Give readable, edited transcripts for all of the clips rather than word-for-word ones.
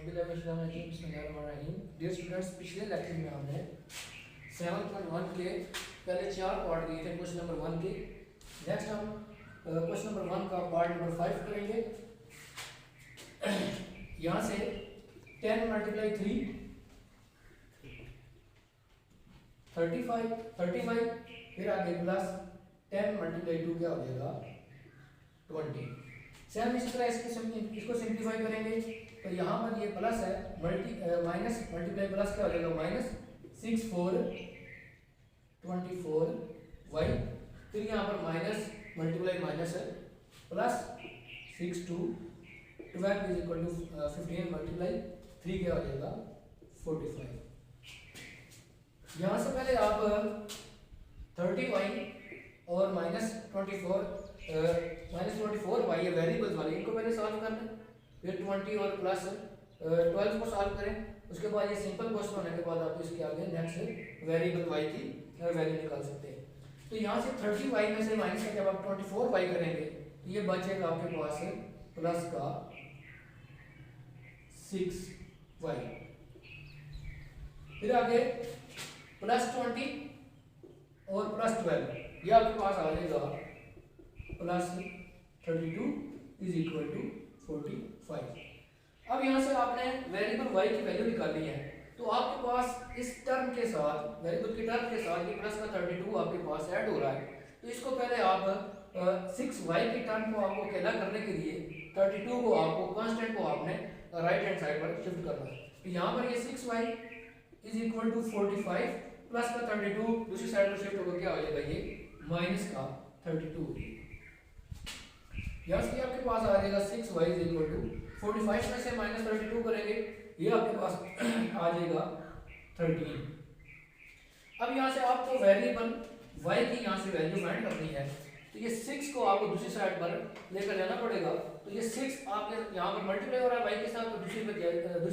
Dear students, पिछले lecture में हमने 7.1 के पहले 4 पार्ट दिए थे क्वेश्चन नंबर 1 के। नेक्स्ट हम क्वेश्चन नंबर 1 का पार्ट नंबर 5 करेंगे। यहाँ से 10 × 3 35, फिर आगे प्लस 10 × 2 क्या हो जाएगा 20। से हम इस तरह इसको सिंप्लीफाई करेंगे तो यहाँ पर ये प्लस है, माइनस मल्टीप्लाई प्लस क्या हो जाएगा -6 4 24y, फिर यहाँ पर माइनस मल्टीप्लाई माइनस है प्लस 6 2 12 = 15 मल्टीप्लाई 3 क्या हो जाएगा 45। यहाँ से पहले आप 30y और -24y ये वेरिएबल्स वाले इनको पहले सॉल्व करना है, फिर 20 और प्लस 12 को सॉल्व करें। उसके बाद ये सिंपल क्वेश्चन होने के बाद आप इसके आगे नेक्स्ट वेरिएबल y की वैल्यू निकाल सकते हैं। तो यहाँ से 30y में से माइनस करके जब आप 24y करेंगे तो ये बचेगा आपके पास प्लस का 6y, फिर आगे प्लस 20 और प्लस 12 ये आपके पास आ जाएगा प्लस 32 = 45। अब यहाँ से आपने वेरिएबल y की वैल्यू निकालनी है, तो आपके पास इस टर्म के साथ वेरिएबल की टर्म के साथ ये प्लस का 32 आपके पास ऐड हो रहा है। तो इसको पहले आप 6y की टर्म को आपको अकेला करने के लिए 32 को आपको कांस्टेंट को आपने राइट हैंड साइड पर शिफ्ट करना है। तो यहाँ पर ये 6y = 45 प्लस का 32 दूसरी साइड पर शिफ्ट होकर क्या हो जाएगा ये माइनस का 32। यहाँ से आपके पास आ जाएगा 6y = 45 में से माइनस 32 करेंगे ये आपके पास आ जाएगा 13। अब यहाँ से आपको वेरिएबल y की यहाँ से वैल्यू फाइंड करनी है, तो ये 6 को आपको दूसरी साइड पर लेकर जाना पड़ेगा। तो ये 6 आपके यहाँ पर मल्टीप्लाई हो रहा है y के साथ, तो दूसरी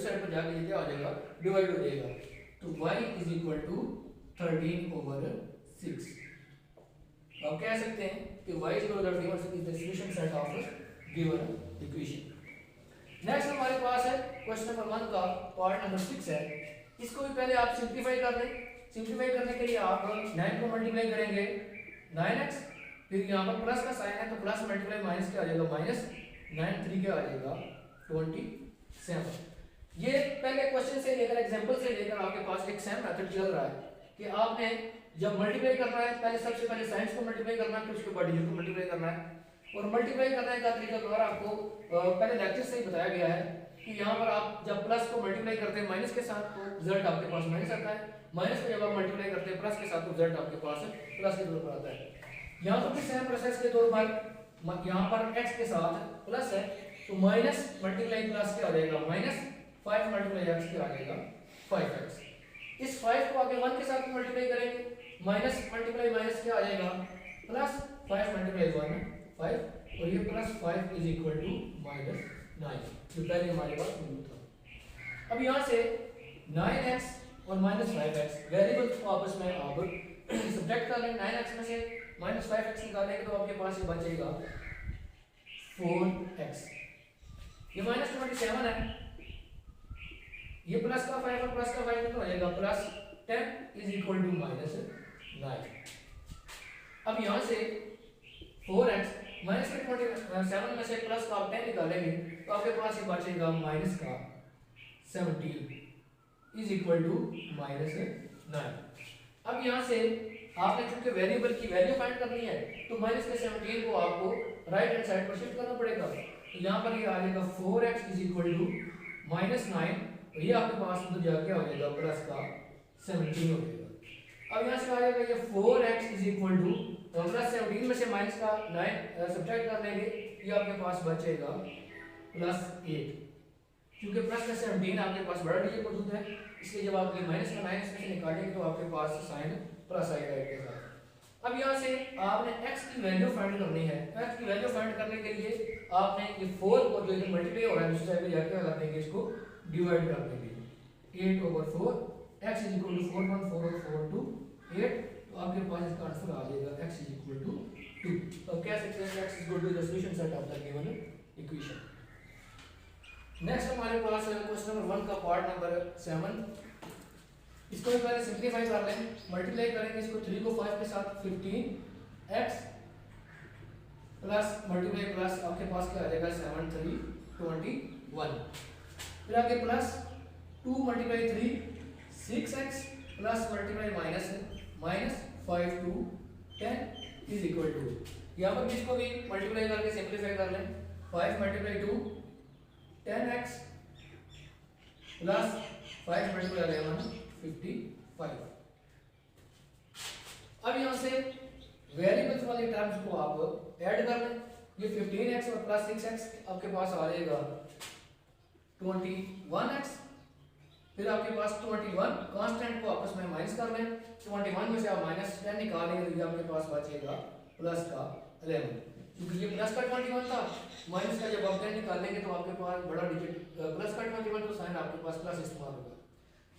साइड पर जाके ये क्या हो जाएगा डिवाइड हो जाएगा। तो y = 13/6। आप कह सकते हैं कि y = 13/6 is the solution set of given equation. Next हमारे पास है क्वेश्चन नंबर 1 का पार्ट नंबर 6 है। इसको भी पहले आप सिंप्लीफाई कर लें। सिंप्लीफाई करने के लिए आप 9 को मल्टीप्लाई करेंगे 9x, फिर यहाँ पर प्लस का साइन है तो प्लस मल्टीप्लाई माइनस क्या आ जाएगा -9 3 क्या आ जाएगा 27। ये पहले क्वेश्चन से लेकर एग्जांपल से लेकर आपके पास एक सेम मेथड चल रहा है कि आपने जब मल्टीप्लाई करना है पहले सबसे पहले साइंस को मल्टीप्लाई करना है, फिर उसके बाद डिजिट को मल्टीप्लाई करना है। और मल्टीप्लाई करने का तरीका द्वारा आपको पहले लेक्चर से ही बताया गया है कि यहाँ पर आप जब प्लस को मल्टीप्लाई करते हैं माइनस के साथ तो रिजल्ट आपके पास माइनस आता है, माइनस को जब आप मल्टीप्लाई करते हैं प्लस के साथ तो रिजल्ट आपके पास प्लस के तौर पर आता है। यहाँ पर भी सेम प्रोसेस के तौर पर यहाँ पर x के साथ प्लस है तो माइनस मल्टीप्लाई प्लस क्या हो जाएगा -5 × x क्या आ जाएगा 5x। इस 5 को आगे 1 के साथ मल्टीप्लाई करेंगे, माइनस मल्टीप्लाई माइनस क्या आ जाएगा +5 × 1 5 और ये +5 = -9 जो पहले हमारे पास मौजूद था। अब यहाँ से 9x और -5x वेरिएबल्स को आपस में आप सब्ट्रैक्ट कर लें। 9x में से -5x निकालेंगे तो आपके पास ये बचेगा 4x। ये -27 है, ये प्लस का 5 और प्लस का 5 तो हो जाएगा +10 = -9। अब यहाँ से 4x -27 में से प्लस का आप 10 निकालेंगे तो आपके पास ये बचेगा -17 = -9। अब यहाँ से आपने चूंकि वेरिएबल की वैल्यू फाइंड करनी है तो -17 को आपको राइट हैंड साइड पर शिफ्ट करना पड़ेगा। तो यहाँ पर ये आ जाएगा 4x = -9 और ये आपके पास उधर जाके हो जाएगा प्लस का 17 हो जाएगा। अब यहाँ से आ जाएगा ये 4x = +17 में से माइनस का 9 सब्ट्रैक्ट कर लेंगे, ये आपके पास बचेगा +8। क्योंकि प्लस का 17 आपके पास बड़ा डिजिट मौजूद है, इसलिए जब आप ये माइनस का 9 इसमें से निकालेंगे तो आपके पास साइन प्लस आएगा 8 के साथ। अब यहाँ से आपने x की वैल्यू फाइंड करनी है। x की वैल्यू फाइंड करने के लिए आपने ये 4 को जो इधर मल्टीप्लाई हो रहा है दूसरी साइड पे जाके कर देंगे, इसको डिवाइड कर देंगे 8/4 x = 4/4 8 तो आपके पास इसका आंसर आ जाएगा x = 2। तो कह सकते हैं x = the solution set of the given equation। Next हमारे पास क्वेश्चन नंबर 1 का पार्ट नंबर 7। इसको भी पहले सिंप्लीफाई कर लें, मल्टीप्लाई करेंगे इसको 3 को 5 के साथ 15x प्लस मल्टीप्लाई प्लस आपके पास क्या आ जाएगा 7 3 21, फिर आगे plus 2 multiply 3 6x plus multiply minus 5 2 10 is equal to, यहाँ पर भी इसको भी मल्टीप्लाई करके सिंप्लीफाई कर लें, 5 मल्टीप्लाई 2 10x प्लस 5 मल्टीप्लाई 11 55। अब यहाँ से वेरिएबल्स वाले टर्म्स को आप ऐड कर लें, ये 15x और प्लस 6x आपके पास आ जाएगा 21x, फिर आपके पास 21 कांस्टेंट को आपस में माइनस कर लें, 21 में से आप माइनस 10 निकालेंगे तो ये आपके पास बचेगा प्लस का 11, क्योंकि ये प्लस का 21 था, माइनस का जब आप 10 निकालेंगे तो आपके पास बड़ा डिजिट प्लस का 21 तो साइन आपके पास प्लस इस्तेमाल होगा,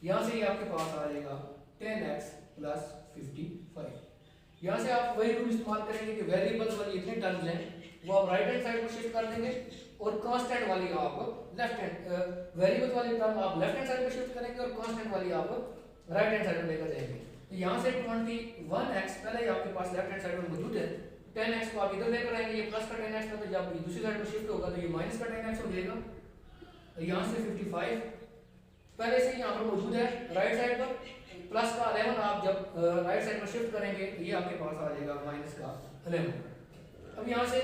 यहाँ से ये आपके पास आ जाएगा 10x प्लस 55। यहाँ से आप वही रूल इस्तेमाल करेंगे कि वेरिएबल्स वाली इतने टर्म्स हैं वो आप राइट हैंड साइड को शिफ्ट कर देंगे और कांस्टेंट वाली आप लेफ्ट हैंड वेरिएबल्स वाली टर्म आप लेफ्ट हैंड साइड को शिफ्ट करेंगे और कांस्टेंट वाली आप राइट हैंड साइड में लेकर जाएंगे। तो यहाँ से 21x पहले ही आपके पास लेफ्ट हैंड साइड में मौजूद है, 10x को आप इधर लेकर आएंगे, ये प्लस का 10x था तो जब दूसरी साइड को शिफ्ट होगा तो ये माइनस का 10x हो जाएगा। तो यहाँ से 55 पहले से यहाँ पर मौजूद है राइट साइड पर, प्लस का 11 आप जब राइट साइड पर शिफ्ट करेंगे तो ये आपके पास आ जाएगा माइनस का 11। अब यहाँ से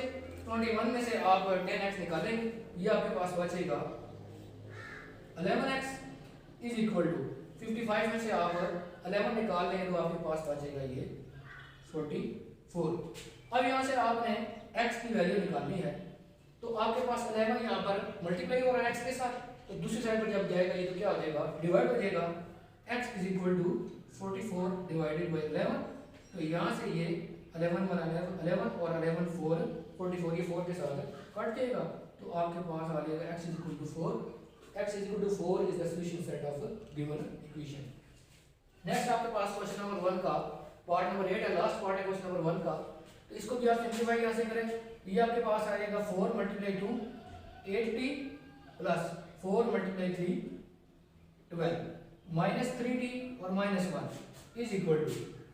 21 में से आप 10x निकालेंगे, ये आपके पास बचेगा 11x इज इक्वल टू 55 में से आप 11 निकाल लेंगे तो आपके पास बचेगा ये 44। अब यहाँ से आपने x की वैल्यू निकालनी है तो आपके पास 11 यहाँ पर मल्टीप्लाई हो रहा है x के साथ, तो दूसरी साइड पर जब जाएगा ये तो क्या हो जाएगा डिवाइड हो जाएगा, x is equal to 44 divided by 11, तो यहाँ से ये 11 बनाना 11 और 11 4 44 ये 4 के साथ कट जाएगा, तो आपके पास आ जाएगा x is equal to 4, x is equal to 4 is the solution set of given equation. Next आपके पास क्वेश्चन नंबर 1 का पार्ट नंबर 8 है, लास्ट पार्ट है क्वेश्चन नंबर 1 का, तो इसको भी आप सिंप्लीफाई कैसे करें, ये आपके पास आ जाएगा 4 multiply 2 8t plus 4 multiply 3 12 minus 3t और माइनस 1 इज इक्वल टू,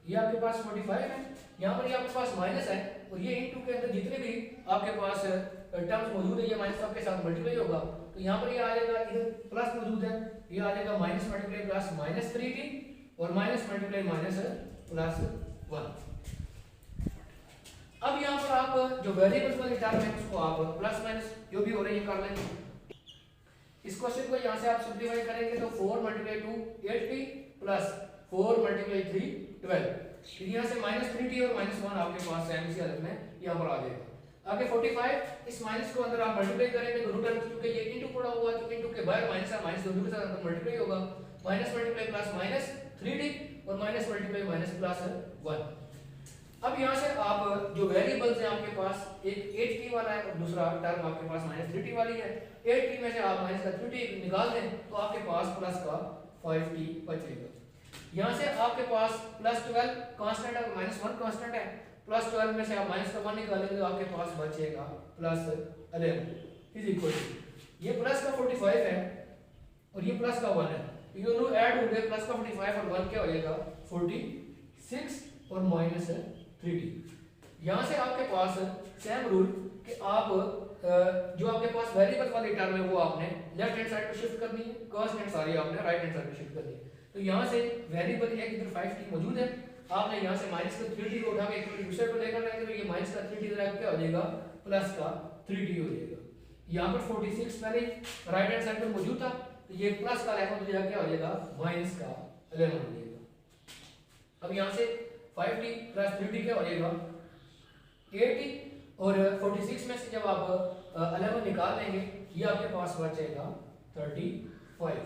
ये आपके पास 45 है, यहाँ पर ये आपके पास माइनस है और ये इनटू के अंदर जितने भी आपके पास टर्म्स मौजूद है ये माइनस आपके साथ मल्टीप्लाई होगा, तो यहाँ पर ये आ जाएगा इधर प्लस मौजूद है, ये आ जाएगा minus multiply plus minus 3t और माइनस मल्टीप्लाई माइनस प्लस 1। अब यहाँ पर आप जो वेरिएबल्स वाले टर्म है उसको आप प्लस माइनस जो भी हो रही है कर लेंगे। इस क्वेश्चन को यहाँ से आप सिंप्लीफाई करेंगे तो 4 मल्टीप्लाई 2 8t प्लस 4 मल्टीप्लाई 3 12, फिर यहाँ से माइनस 3t और माइनस 1 आपके पास सेम इसी हालत में यहाँ पर आ जाएगा। आगे 45 इस माइनस को अंदर आप मल्टीप्लाई करेंगे दोनों टर्म, क्योंकि ये इनटू पड़ा हुआ है तो इनटू के बाहर माइनस है, माइनस दोनों के साथ अंदर मल्टीप्लाई होगा, minus multiply plus minus 3t और माइनस मल्टीप्लाई माइनस प्लस 1। अब यहाँ से आप जो वेरिएबल्स हैं आपके पास एक 8t वाला है और दूसरा टर्म आपके पास माइनस 3t वाली है, 8t में से आप माइनस का 3t निकाल दें तो आपके पास प्लस का 5t बचेगा। यहाँ से आपके पास प्लस 12 कांस्टेंट है, माइनस 1 कांस्टेंट है, प्लस 12 में से आप माइनस का 1 निकालेंगे तो आपके पास बचेगा प्लस 11 इज इक्वल टू, ये प्लस का 45 है और ये प्लस का 1 है, ये दोनों ऐड होंगे, प्लस का 45 और 1 क्या हो जाएगा 46 और माइनस 3t। यहाँ से आपके पास सेम रूल कि आप जो आपके पास वेरिएबल वाली टर्म है वो आपने लेफ्ट हैंड साइड पे शिफ्ट करनी है, कांस्टेंट सारी आपने राइट हैंड साइड पे शिफ्ट करनी है। तो यहाँ से वेरिएबल एक इधर 5t मौजूद है, आपने यहाँ से माइनस का 3t को उठा के एक दूसरे पे लेकर जाएंगे तो ये माइनस का 3t इधर क्या हो जाएगा प्लस का 3t हो जाएगा। यहाँ पर 46 पहले राइट हैंड साइड पे मौजूद था तो ये प्लस का 11 तो क्या हो जाएगा माइनस का 11 हो जाएगा। अब यहाँ से 5t प्लस 3t क्या हो जाएगा 8t और 46 में से जब आप 11 निकाल लेंगे ये आपके पास बचेगा 35।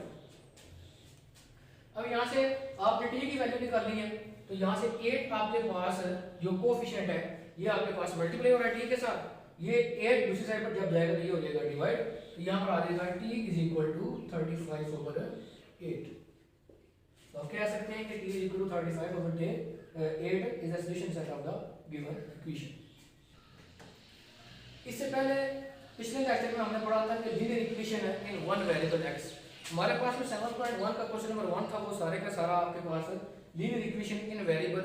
अब यहाँ से आपने t की वैल्यू निकालनी है तो यहाँ से 8 आपके पास जो कोएफिशिएंट है ये आपके पास मल्टीप्लाई हो रहा है t के साथ, ये 8 दूसरी साइड पर जब जाएगा तो ये हो जाएगा डिवाइड, तो यहाँ पर आ जाएगा t is equal to 35 over 8। तो आप कह सकते हैं कि t is equal to 35 over 8 is the solution set of the given equation. इससे पहले पिछले लेक्चर में हमने पढ़ा था कि लीनियर इक्वेशन है इन वन वेरिएबल x, हमारे पास में 7.1 का क्वेश्चन नंबर 1 था, वो सारे का सारा आपके पास linear equation in variable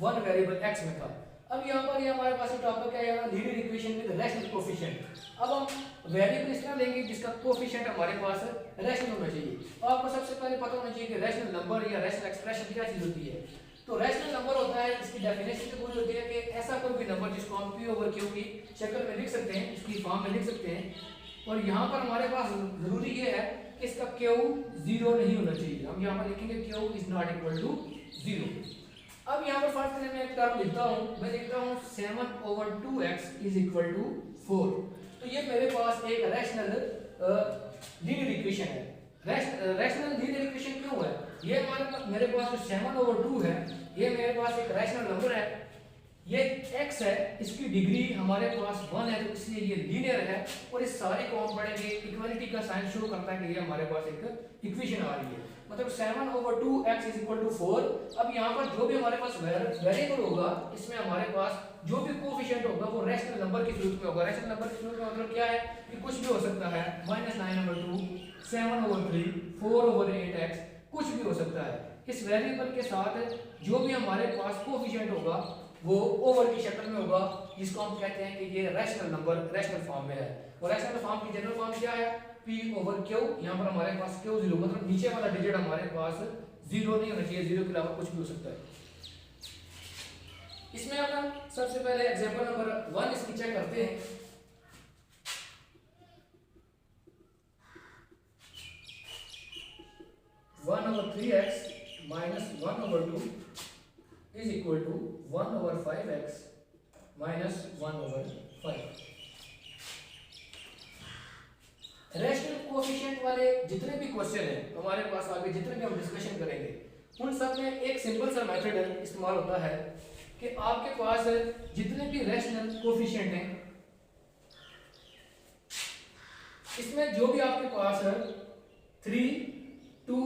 one variable x में था। अब यहाँ पर ये हमारे पास टॉपिक है यहाँ linear equation with rational coefficient. अब हम वेरिएबल इस तरह लेंगे जिसका कोफिशिएंट हमारे पास रैशनल होना चाहिए। आपको सबसे पहले पता होना चाहिए कि रैशनल नंबर या रैशनल एक्सप्रेशन क्या चीज होती है। तो रैशनल नंबर होता है, इसकी डेफिनेशन तो पूरी होती है कि ऐसा कोई भी नंबर जिसको हम p ओवर q की शक्ल में लिख सकते हैं, इसकी फॉर्म में लिख सकते हैं। और यहाँ पर हमारे पास जरूरी ये है कि इसका q 0 नहीं होना चाहिए। हम यहाँ पर लिखेंगे q is not equal to 0। अब यहाँ पर फर्स्ट में मैं एक टर्म लिखता हूँ, मैं लिखता हूँ 7 over 2x is equal to 4। तो ये मेरे पास एक रैशनल लीनियर इक्वेशन है। रैशनल लीनियर इक्वेशन क्यों है? ये मेरे पास जो 7 ओवर 2 है, ये मेरे पास एक रैशनल नंबर है, ये x है, इसकी डिग्री हमारे पास 1 है, तो इसलिए ये लीनियर है। और इस सारे को हम पढ़ेंगे, इक्वालिटी का साइन शो करता है कि ये हमारे पास एक इक्वेशन आ रही है, मतलब 7 over 2x is equal to 4। अब यहाँ पर जो भी हमारे पास वेरिएबल होगा, इसमें हमारे पास जो भी कोफिशिएंट होगा वो रैशनल नंबर के रूप में होगा। रैशनल नंबर के रूप में मतलब क्या है कि कुछ भी हो सकता है, -9/2, 7 ओवर 3, 4 ओवर 8x, कुछ भी हो सकता है। इस वेरिएबल के साथ जो भी हमारे पास कोफिशिएंट होगा वो ओवर की शक्ल में होगा, जिसको हम कहते हैं कि ये रैशनल नंबर रैशनल फॉर्म में है। और रैशनल फॉर्म की जनरल फॉर्म क्या है? p over q। यहाँ पर हमारे पास q 0, मतलब नीचे वाला डिजिट हमारे पास 0 नहीं होना चाहिए, 0 के अलावा कुछ भी हो सकता है। इसमें हम सबसे पहले एग्जांपल नंबर 1 इसकी चेक करते हैं। One over 3x minus 1 over 2 is equal to 1 over 5x minus 1 over 5। Rational coefficient वाले जितने भी क्वेश्चन हैं हमारे पास आगे, जितने भी हम डिस्कशन करेंगे, उन सब में एक सिंपल सा मेथड इस्तेमाल होता है कि आपके पास जितने भी रैशनल कोएफिशिएंट हैं, इसमें जो भी आपके पास है 3, 2,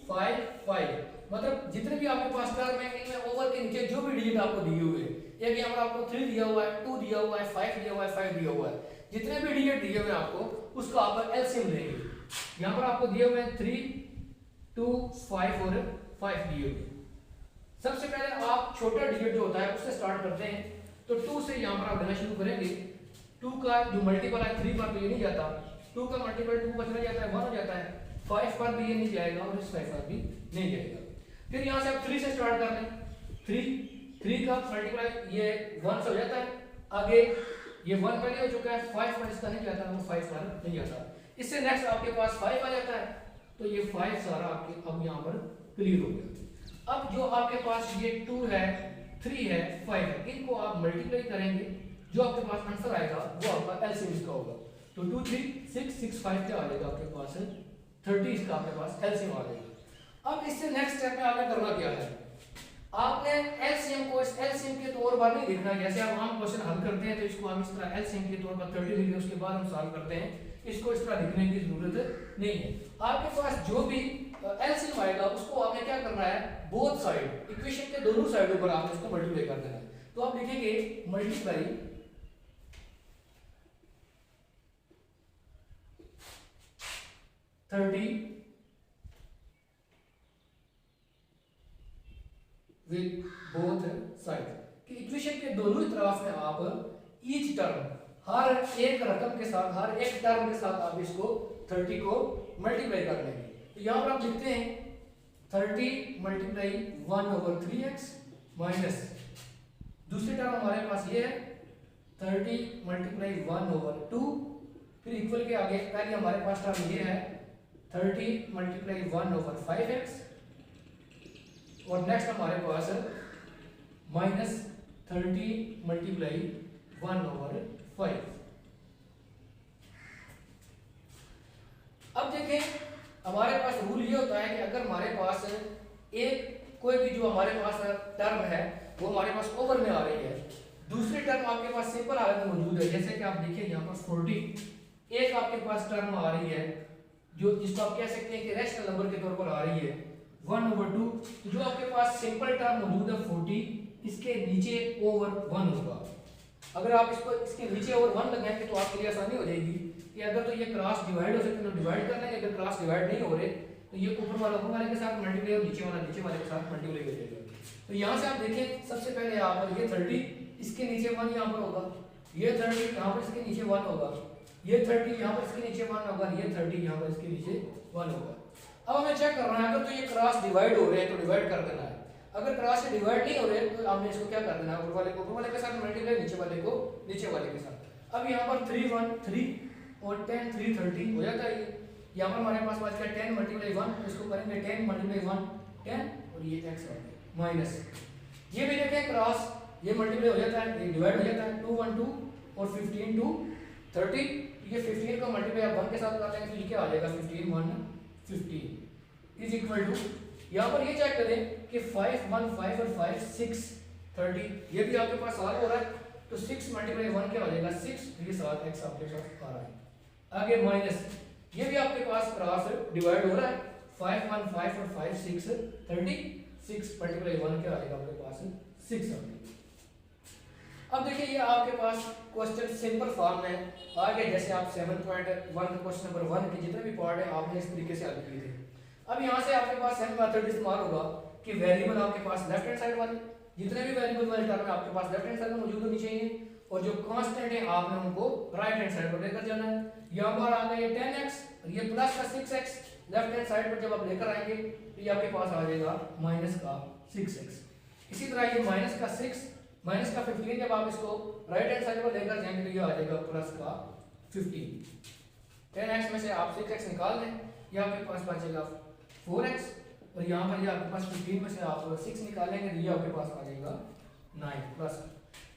5, 5, मतलब जितने भी आपके पास टर्म है, इनमें ओवर के नीचे जो भी डिजिट आपको दिए हुए हैं, एक यहाँ पर आपको 3 दिया हुआ है, 2 दिया हुआ है, 5 दिया हुआ है, 5 दिया हुआ है, जितने भी डिजिट दिए हुए हैं आपको उसका आप एलसीएम लेंगे। यहाँ पर आपको दिए हुए हैं 3, 2, 5 और 5 दिए हुए। सबसे पहले आप छोटा डिजिट जो होता है उससे स्टार्ट करते हैं, तो 2 से यहाँ पर आप लेना शुरू करेंगे। 2 का जो मल्टीपल है 3 पर तो ये नहीं जाता, 2 का मल्टीपल 2 पर चला जाता है, 1 हो जाता है, 5 पर भी ये नहीं जाएगा और इस 5 पर भी नहीं जाएगा। फिर यहाँ से आप 3 से स्टार्ट कर लें, 3 का मल्टीप्लाई ये 1 से हो जाता है, आगे ये 1 पहले हो चुका है, 5 पर इसका नहीं जाता, वो 5 पर नहीं जाता। इससे नेक्स्ट आपके पास 5 आ जाता है, तो ये 5 सारा आपके अब यहाँ पर क्लियर हो गया। अब जो आपके पास ये 2 है, 3 है, 5 है, इनको आप मल्टीप्लाई करेंगे, जो आपके पास आंसर आएगा वो आपका एलसीएम इसका होगा। तो 2, 3, 6, 6, 5 क्या आ जाएगा आपके पास 30 इसका आपके पास एलसीएम आ जाएगा। अब इससे नेक्स्ट स्टेप में आपने करना क्या है, आपने एलसीएम को इस एलसीएम के तौर पर नहीं लिखना है। जैसे आप आम क्वेश्चन हल करते हैं तो इसको हम इस तरह एलसीएम के तौर पर 30 लिखते हैं, उसके बाद हम सॉल्व करते हैं, इसको इस तरह लिखने की जरूरत नहीं है। आपके पास जो भी एलसीएम आएगा उसको आपने क्या करना है, बोथ साइड इक्वेशन के दोनों साइडों पर आपने इसको मल्टीप्लाई कर देना है। तो आप लिखेंगे मल्टीप्लाई 30 विद बोथ साइड, कि इक्वेशन के दोनों ही तरफ में आप ईच टर्म हर एक रकम के साथ, हर एक टर्म के साथ आप इसको 30 को मल्टीप्लाई कर लेंगे। तो यहाँ पर आप लिखते हैं 30 मल्टीप्लाई 1 ओवर 3x माइनस दूसरी टर्म हमारे पास ये है 30 मल्टीप्लाई 1 ओवर 2, फिर इक्वल के आगे पहले हमारे पास टर्म ये है 30 मल्टीप्लाई 1 ओवर 5x, और नेक्स्ट हमारे पास माइनस 30 मल्टीप्लाई 1 ओवर 5। अब देखें हमारे पास रूल ये होता है कि अगर हमारे पास एक कोई भी जो हमारे पास टर्म है वो हमारे पास ओवर में आ रही है, दूसरी टर्म आपके पास सिंपल हालत में मौजूद है, जैसे कि आप देखिए यहाँ पर 40 एक आपके पास टर्म आ रही है जो जिसको आप कह सकते हैं कि रैशनल नंबर के तौर पर आ रही है 1 ओवर 2, जो आपके पास सिंपल टर्म मौजूद है 40, इसके नीचे ओवर 1 होगा। अगर आप इसको इसके नीचे ओवर 1 लगाएंगे तो आपके लिए आसानी हो जाएगी कि अगर तो ये क्रॉस डिवाइड हो सकते हैं तो डिवाइड कर लेंगे, अगर क्रॉस डिवाइड नहीं हो रहे तो ये ऊपर वाले के साथ मल्टीप्लाई और नीचे वाले के साथ मल्टीप्लाई हो जाएगा। तो यहाँ से आप देखें सबसे पहले यहाँ पर ये 30 इसके नीचे 1 यहाँ पर होगा, ये 30 यहाँ पर इसके नीचे 1 होगा, ये 30 यहाँ पर इसके नीचे 1 होगा, ये 30 यहाँ पर इसके नीचे 1 होगा। अब हमें चेक करना है अगर तो ये क्रॉस डिवाइड हो रहे हैं तो डिवाइड कर देना है, अगर क्रॉस से डिवाइड नहीं हो रहे तो आपने इसको क्या कर देना है, ऊपर वाले के साथ मल्टीप्लाई, नीचे वाले के साथ। अब यहाँ पर 3 1 3 और 10 3 30 हो जाता है। यहाँ पर हमारे पास बच गया 10 मल्टीप्लाई 1, इसको करेंगे 10 मल्टीप्लाई 1 10 और ये x आ गया माइनस, ये भी देखें क्रॉस ये मल्टीप्लाई हो जाता है, ये डिवाइड हो जाता है 2 1 2 और 15 2 30, ये 15 का मल्टीप्लाई आप 1 के साथ करते हैं तो ये क्या आ जाएगा 15 1 15 इज इक्वल टू, यहाँ पर ये चेक करें कि 5 1 5 और 5 6 30, ये भी आपके पास सॉल्व हो रहा है तो 6 मल्टीप्लाई 1 क्या हो जाएगा 6, ये 7x आपके पास आ रहा है। आगे माइनस, ये भी आपके पास क्रॉस डिवाइड हो रहा है 5 1 5 और 5 6 36 मल्टीप्लाई 1 क्या आएगा आपके पास 6 आ गया। अब देखिए ये आपके पास क्वेश्चन सिंपल फॉर्म में आ गया, जैसे आप 7.1 क्वेश्चन नंबर 1 के जितने भी पार्ट है आपने इस तरीके से हल किए थे। अब यहाँ से आपके पास सेम मेथड इस्तेमाल होगा कि वेरिएबल आपके पास लेफ्ट हैंड साइड वाले, जितने भी वेरिएबल वाले टर्म है आपके पास लेफ्ट हैंड साइड में मौजूद होनी चाहिए, और जो कांस्टेंट है आपने उनको राइट हैंड साइड पर लेकर जाना है। यहाँ पर आ गया ये 10x और ये प्लस का 6x, लेफ्ट हैंड साइड पर जब आप लेकर आएंगे तो ये आपके पास आ जाएगा माइनस का 6x। इसी तरह ये माइनस का 6 माइनस का 15 जब आप इसको राइट हैंड साइड पर लेकर जाएंगे तो ये आ जाएगा प्लस का 15। 10x में से आप 6x निकाल दें, ये आपके पास बचेगा 4x, और यहाँ पर ये आपके पास 15 में से आप 6 निकालेंगे तो ये आपके पास आ जाएगा 9 प्लस।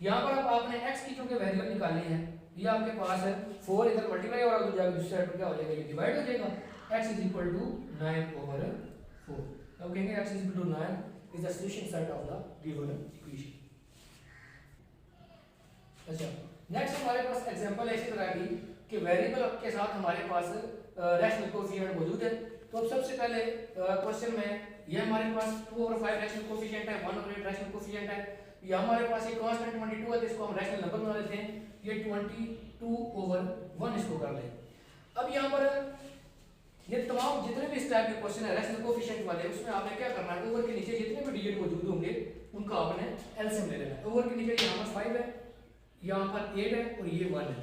यहाँ पर अब आपने x की चूंकि वैल्यू निकालनी है, ये आपके पास है 4 इधर मल्टीप्लाई हो रहा है तो जाकर दूसरी साइड पर क्या हो जाएगा ये डिवाइड हो जाएगा, x इज इक्वल टू 9/4। अब कहेंगे x is equal to 9 is the solution set of the given equation. अच्छा नेक्स्ट हमारे पास एग्जांपल है इसी तरह की कि वेरिएबल के साथ हमारे पास रैशनल कोएफिशिएंट मौजूद है। तो अब सबसे पहले क्वेश्चन में ये हमारे पास 2/5 रैशनल कोएफिशिएंट है, 1/8 रैशनल कोएफिशिएंट है, ये हमारे पास ये कांस्टेंट 22 है तो इसको हम रैशनल नंबर बना लेते हैं, ये 22/1 इसको कर लें। अब यहाँ पर ये तमाम जितने भी इस टाइप के क्वेश्चन है रैशनल कोएफिशिएंट वाले, उसमें आपने क्या करना है, ओवर के नीचे जितने भी डिजिट मौजूद होंगे उनका आपने एलसीएम ले लेना है। ओवर के नीचे यहाँ पर 5 है, यहाँ पर 8 है और ये 1 है,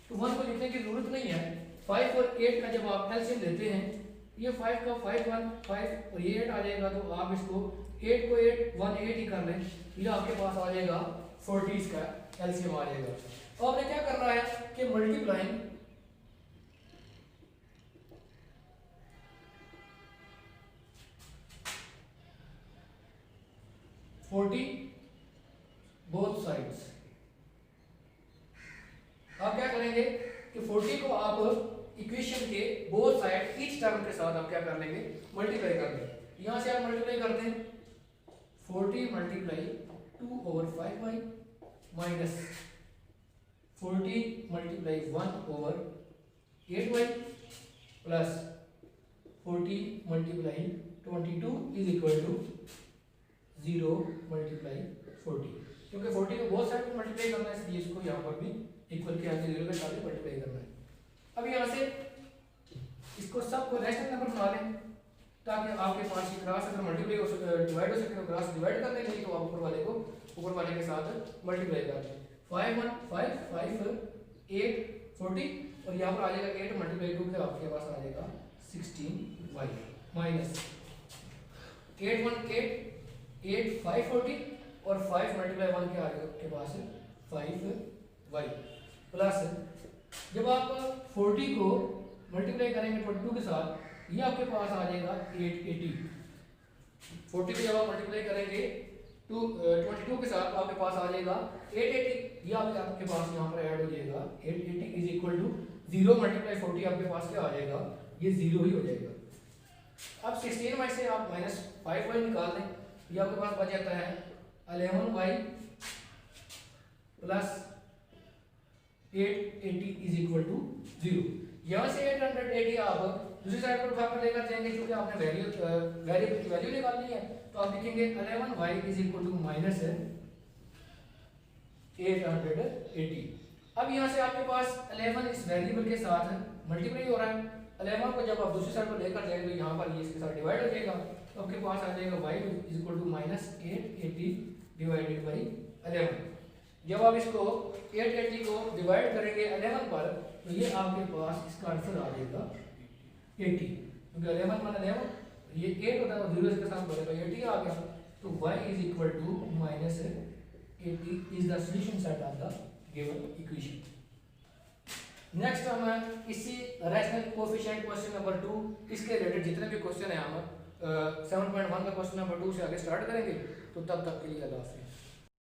तो 1 को लिखने की जरूरत नहीं है। 5 और 8 का जब आप एलसीएम लेते हैं, ये 5 का 5 1 5 और ये 8 आ जाएगा, तो आप इसको 8 को 8 1 8 ही कर लें, ये आपके पास आ जाएगा 40 का एलसीएम आ जाएगा। और आपने क्या करना है कि मल्टीप्लाइंग 40 बोथ साइड्स, आप क्या करेंगे कि 40 को आप इक्वेशन के बोथ साइड ईच टर्म के साथ आप क्या कर लेंगे मल्टीप्लाई कर लेंगे। यहां से आप मल्टीप्लाई करते हैं 40 multiply 2/5y minus 40 multiply 1/8y plus 40 multiply 22 is equal to 0 multiply 40, क्योंकि 40 को बहुत साइड में मल्टीप्लाई करना है इसलिए इसको यहाँ पर भी इक्वल के आगे 0 के साथ मल्टीप्लाई करना है। अब यहाँ से इसको सबको रैशनल नंबर बना लें ताकि आपके पास ये क्रॉस अगर मल्टीप्लाई हो सके डिवाइड हो सके तो क्रॉस डिवाइड कर लेंगे, तो आप ऊपर वाले के साथ मल्टीप्लाई कर लें। 5 1 5 5 8 40 और यहाँ पर आ जाएगा 8 मल्टीप्लाई 2 के आपके पास आ जाएगा 16y माइनस 8 1 8 8 5 40 और 5 मल्टीप्लाई 1 के आ जाएगा आपके पास 5y प्लस जब आप 40 को मल्टीप्लाई करेंगे 22 के साथ, ये आपके पास आ जाएगा 880। 40 को जब आप मल्टीप्लाई करेंगे 22 के साथ आपके पास आ जाएगा 880, ये आपके पास यहाँ पर ऐड हो जाएगा 880 इज इक्वल टू 0 मल्टीप्लाई 40 आपके पास क्या आ जाएगा, ये 0 ही हो जाएगा। अब 16 में से आप माइनस 5y निकाल दें, ये आपके पास बच जाता है 11y plus 880 is equal to 0। यहाँ से 880 आप दूसरी साइड पर उठाकर लेकर जाएंगे, क्योंकि आपने वेरिएबल की वैल्यू निकालनी है, तो आप लिखेंगे 11y is equal to minus 880। अब यहाँ से आपके पास 11 इस वेरिएबल के साथ मल्टीप्लाई हो रहा है। 11 को जब आप दूसरी साइड पर लेकर जाएंगे तो यहाँ पर ये इसके साथ डिवाइड हो जाएगा, तो आपके पास आ जाएगा y is equal to -880 divided by 11। जब आप इसको 880 को डिवाइड करेंगे 11 पर तो ये आपके पास इसका आंसर आ जाएगा 80, क्योंकि 11 माना 11, ये 8 होता है और 0 के साथ बढ़ेगा 80 आ गया, तो y is equal to -80 is the solution set of the given equation. Next हम इसी रैशनल कोएफिशिएंट क्वेश्चन नंबर 2 इसके रिलेटेड जितने भी क्वेश्चन है हम 7.1 का क्वेश्चन नंबर 2 से आगे स्टार्ट करेंगे। तो तब तक के लिए अल्लाह हाफ़िज़।